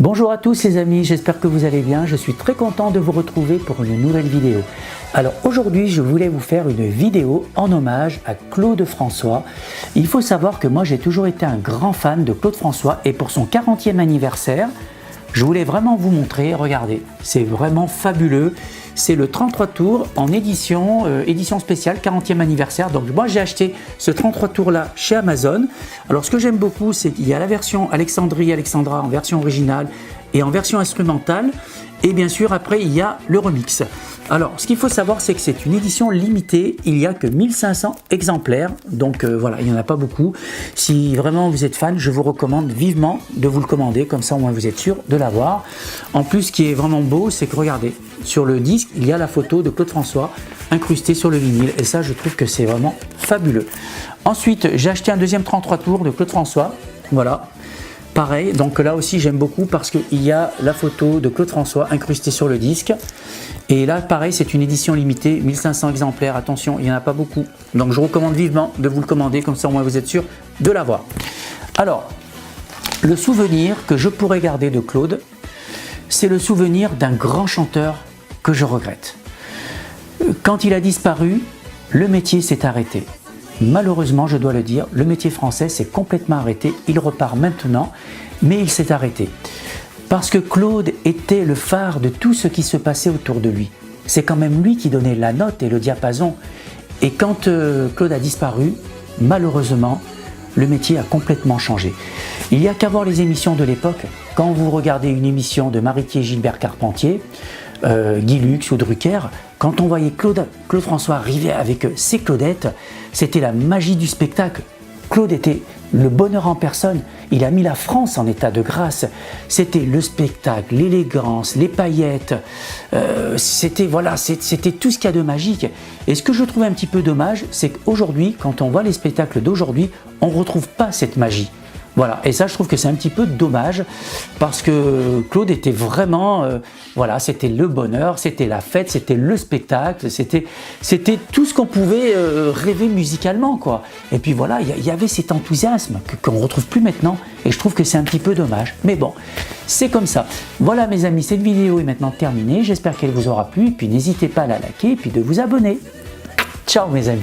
Bonjour à tous les amis, j'espère que vous allez bien. Je suis très content de vous retrouver pour une nouvelle vidéo. Alors aujourd'hui, je voulais vous faire une vidéo en hommage à Claude François. Il faut savoir que moi j'ai toujours été un grand fan de Claude François et pour son 40e anniversaire, je voulais vraiment vous montrer, regardez, c'est vraiment fabuleux. C'est le 33 tours en édition spéciale 40e anniversaire. Donc moi j'ai acheté ce 33 tours là chez Amazon. Alors ce que j'aime beaucoup, c'est qu'il y a la version Alexandra en version originale et en version instrumentale. Et bien sûr après il y a le remix. Alors ce qu'il faut savoir, c'est que c'est une édition limitée, il n'y a que 1500 exemplaires, donc voilà, il n'y en a pas beaucoup. Si vraiment vous êtes fan, je vous recommande vivement de vous le commander, comme ça au moins vous êtes sûr de l'avoir. En plus, ce qui est vraiment beau, c'est que regardez, sur le disque, il y a la photo de Claude François incrustée sur le vinyle, et ça je trouve que c'est vraiment fabuleux. Ensuite, j'ai acheté un deuxième 33 tours de Claude François, voilà. Pareil, donc là aussi j'aime beaucoup parce qu'il y a la photo de Claude François incrustée sur le disque. Et là pareil, c'est une édition limitée, 1500 exemplaires, attention, il n'y en a pas beaucoup. Donc je recommande vivement de vous le commander, comme ça au moins vous êtes sûr de l'avoir. Alors, le souvenir que je pourrais garder de Claude, c'est le souvenir d'un grand chanteur que je regrette. Quand il a disparu, le métier s'est arrêté. Malheureusement, je dois le dire, le métier français s'est complètement arrêté. Il repart maintenant, mais il s'est arrêté. Parce que Claude était le phare de tout ce qui se passait autour de lui. C'est quand même lui qui donnait la note et le diapason. Et quand Claude a disparu, malheureusement, le métier a complètement changé. Il n'y a qu'à voir les émissions de l'époque. Quand vous regardez une émission de Maritier Gilbert Carpentier, Guy Lux ou Drucker, quand on voyait Claude François arriver avec ses Claudettes, c'était la magie du spectacle. Claude était le bonheur en personne. Il a mis la France en état de grâce. C'était le spectacle, l'élégance, les paillettes. C'était tout ce qu'il y a de magique. Et ce que je trouve un petit peu dommage, c'est qu'aujourd'hui, quand on voit les spectacles d'aujourd'hui, on ne retrouve pas cette magie. Voilà, et ça je trouve que c'est un petit peu dommage parce que Claude était vraiment, voilà, c'était le bonheur, c'était la fête, c'était le spectacle, c'était tout ce qu'on pouvait rêver musicalement, quoi. Et puis voilà, il y avait cet enthousiasme qu'on ne retrouve plus maintenant et je trouve que c'est un petit peu dommage. Mais bon, c'est comme ça. Voilà mes amis, cette vidéo est maintenant terminée, j'espère qu'elle vous aura plu et puis n'hésitez pas à la liker et puis de vous abonner. Ciao mes amis.